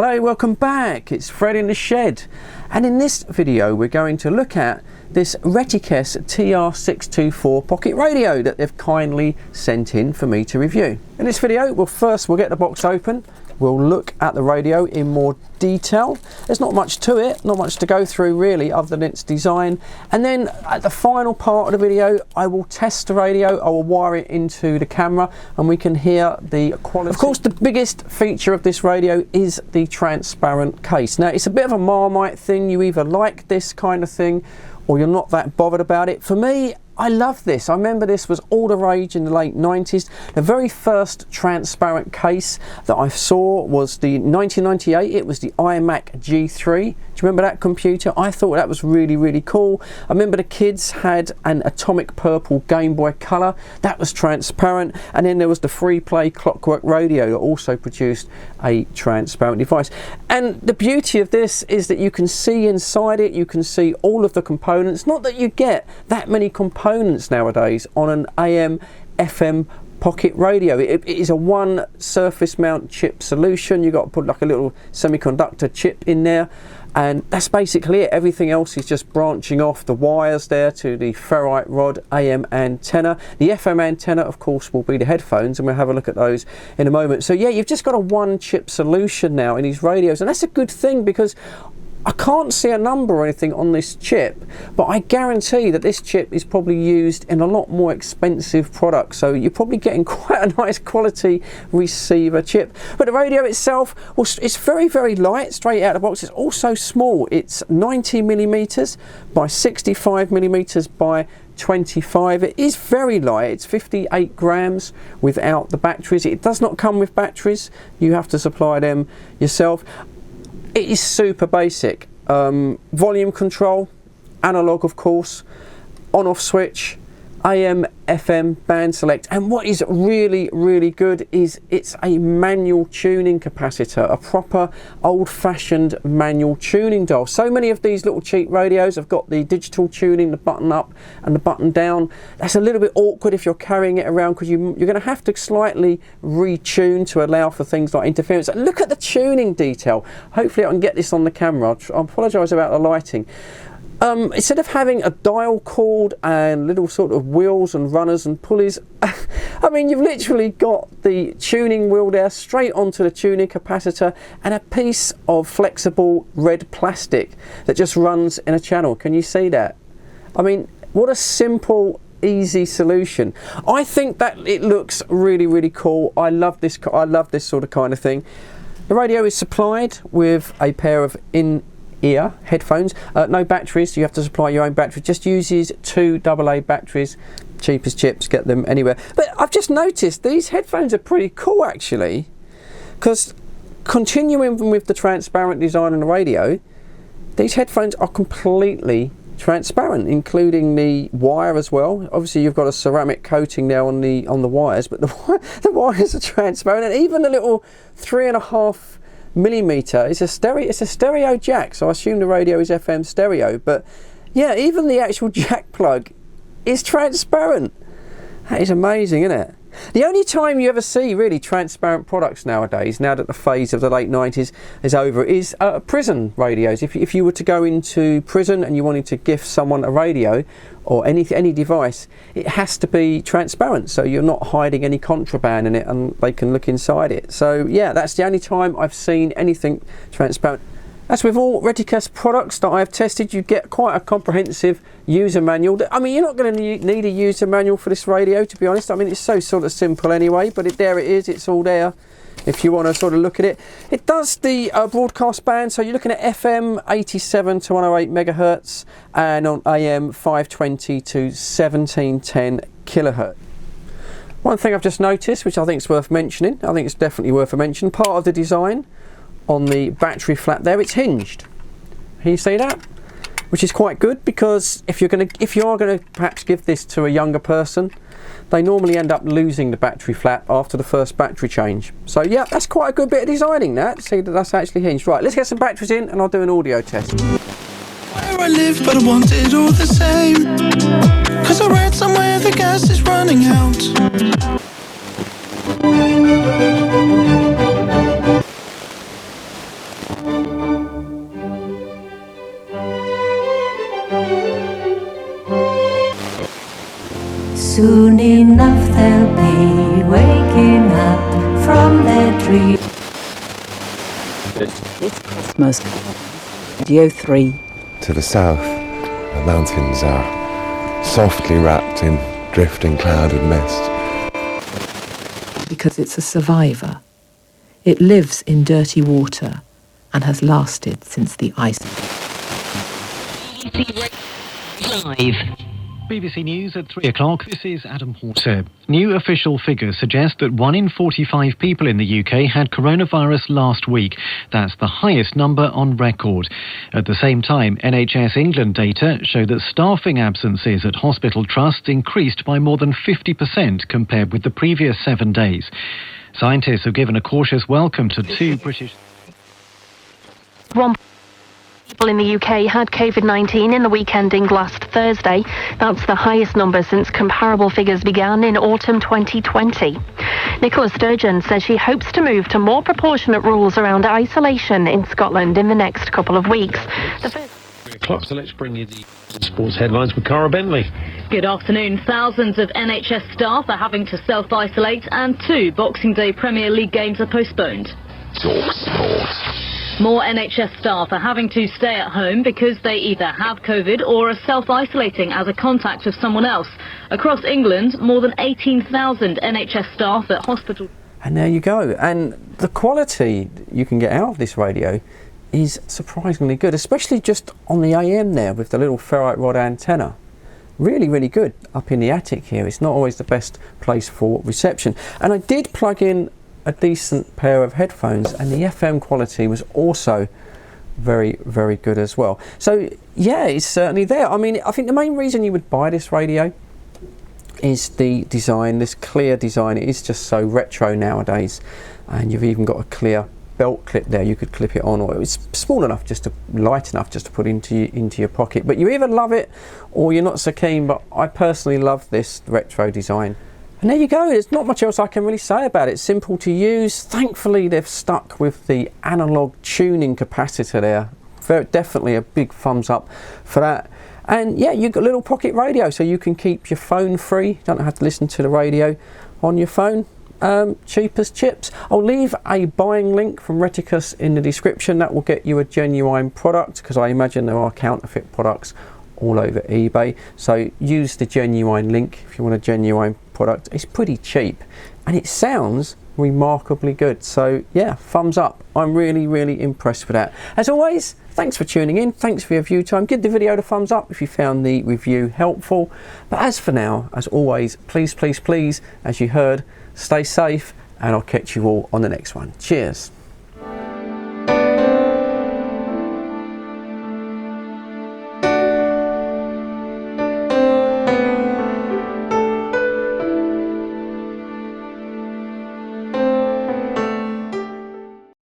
Hello, welcome back. It's Fred in the shed, and in this video we're going to look at this Retekess TR624 pocket radio that they've kindly sent in for me to review. In this video we'll get the box open, we'll look at the radio in more detail. There's not much to it, not much to go through really other than its design, and then at the final part of the video I will test the radio. I will wire it into the camera and we can hear the quality. Of course, the biggest feature of this radio is the transparent case. Now it's a bit of a Marmite thing, you either like this kind of thing or you're not that bothered about it. For me, I love this. I remember this was all the rage in the late 90s. The very first transparent case that I saw was the 1998. It was the iMac G3. Do you remember that computer? I thought that was really, really cool. I remember the kids had an atomic purple Game Boy Color. That was transparent. And then there was the free play Clockwork radio that also produced a transparent device. And the beauty of this is that you can see inside it. You can see all of the components. Not that you get that many components nowadays on an AM-FM pocket radio. It is a one surface mount chip solution. You've got to put like a little semiconductor chip in there, and that's basically it. Everything else is just branching off the wires there to the ferrite rod AM antenna. The FM antenna, of course, will be the headphones, and we'll have a look at those in a moment. So yeah, you've just got a one chip solution now in these radios, and that's a good thing because I can't see a number or anything on this chip, but I guarantee that this chip is probably used in a lot more expensive products, so you're probably getting quite a nice quality receiver chip. But the radio itself, well, it's very, very light straight out of the box. It's also small. It's 90mm by 65mm by 25. It is very light. It's 58 grams without the batteries. It does not come with batteries. You have to supply them yourself. It is super basic. Volume control, analog of course, on-off switch, AM, FM, band select, and what is really, really good is it's a manual tuning capacitor, a proper old-fashioned manual tuning dial. So many of these little cheap radios have got the digital tuning, the button up and the button down. That's a little bit awkward if you're carrying it around because you're going to have to slightly retune to allow for things like interference. Look at the tuning detail. Hopefully I can get this on the camera. I apologise about the lighting. Instead of having a dial cord and little sort of wheels and runners and pulleys, I mean, you've literally got the tuning wheel there straight onto the tuning capacitor and a piece of flexible red plastic that just runs in a channel. Can you see that? I mean, what a simple, easy solution. I think that it looks really, really cool. I love this sort of kind of thing. The radio is supplied with a pair of in-ear headphones. No batteries, you have to supply your own battery. Just uses 2 AA batteries, cheapest chips, get them anywhere. But I've just noticed these headphones are pretty cool actually, because continuing with the transparent design on the radio, these headphones are completely transparent, including the wire as well. Obviously you've got a ceramic coating now on the wires, but the wires are transparent, and even the little 3.5mm is it's a stereo jack, so I assume the radio is FM stereo, but yeah, even the actual jack plug is transparent. That is amazing, isn't it? The only time you ever see really transparent products nowadays, now that the phase of the late 90s is over, is prison radios. If you were to go into prison and you wanted to gift someone a radio or any device, it has to be transparent, so you're not hiding any contraband in it and they can look inside it. So yeah, that's the only time I've seen anything transparent. As with all Retekess products that I've tested, you get quite a comprehensive user manual. I mean, you're not going to need a user manual for this radio, to be honest. I mean, it's so sort of simple anyway, but there it is. It's all there if you want to sort of look at it. It does the broadcast band, so you're looking at FM 87 to 108 megahertz and on AM 520 to 1710 kilohertz. One thing I've just noticed, which I think is worth mentioning, I think it's definitely worth a mention, part of the design on the battery flap there, it's hinged. Can you see that? Which is quite good, because if you are going to perhaps give this to a younger person, they normally end up losing the battery flap after the first battery change. So yeah, that's quite a good bit of designing that. See that that's actually hinged. Right, let's get some batteries in and I'll do an audio test. Where I live, but I want it all the same. 'Cause I read somewhere the gas is running out. Soon enough they'll be waking up from their dream. It's Christmas. Radio 3. To the south, the mountains are softly wrapped in drifting clouded mist. Because it's a survivor. It lives in dirty water and has lasted since the ice. Live. BBC News at 3 o'clock. This is Adam Porter. New official figures suggest that 1 in 45 people in the UK had coronavirus last week. That's the highest number on record. At the same time, NHS England data show that staffing absences at hospital trusts increased by more than 50% compared with the previous 7 days. Scientists have given a cautious welcome to 2 British... People in the UK had COVID-19 in the week ending last Thursday. That's the highest number since comparable figures began in autumn 2020. Nicola Sturgeon says she hopes to move to more proportionate rules around isolation in Scotland in the next couple of weeks. The first... 3 o'clock, so let's bring you the sports headlines with Cara Bentley. Good afternoon. Thousands of NHS staff are having to self-isolate and 2 Boxing Day Premier League games are postponed. Talk sport. More NHS staff are having to stay at home because they either have COVID or are self-isolating as a contact of someone else. Across England, more than 18,000 NHS staff at hospitals. And there you go. And the quality you can get out of this radio is surprisingly good, especially just on the AM there with the little ferrite rod antenna. Really, really good up in the attic here. It's not always the best place for reception. And I did plug in a decent pair of headphones, and the FM quality was also very, very good as well. So yeah, it's certainly there. I mean, I think the main reason you would buy this radio is the design, this clear design. It is just so retro nowadays, and you've even got a clear belt clip there. You could clip it on, or it's small enough, just to light enough just to put into your pocket. But you either love it or you're not so keen. But I personally love this retro design. And there you go. There's not much else I can really say about it. It's simple to use. Thankfully, they've stuck with the analog tuning capacitor there. Definitely a big thumbs up for that. And yeah, you've got a little pocket radio, so you can keep your phone free. You don't have to listen to the radio on your phone. Cheap as chips. I'll leave a buying link from Retekess in the description. That will get you a genuine product, because I imagine there are counterfeit products all over eBay. So use the genuine link if you want a genuine product. It's pretty cheap and it sounds remarkably good. So yeah, thumbs up. I'm really, really impressed with that. As always, thanks for tuning in. Thanks for your view time. Give the video the thumbs up if you found the review helpful. But as for now, as always, please, please, please, as you heard, stay safe, and I'll catch you all on the next one. Cheers.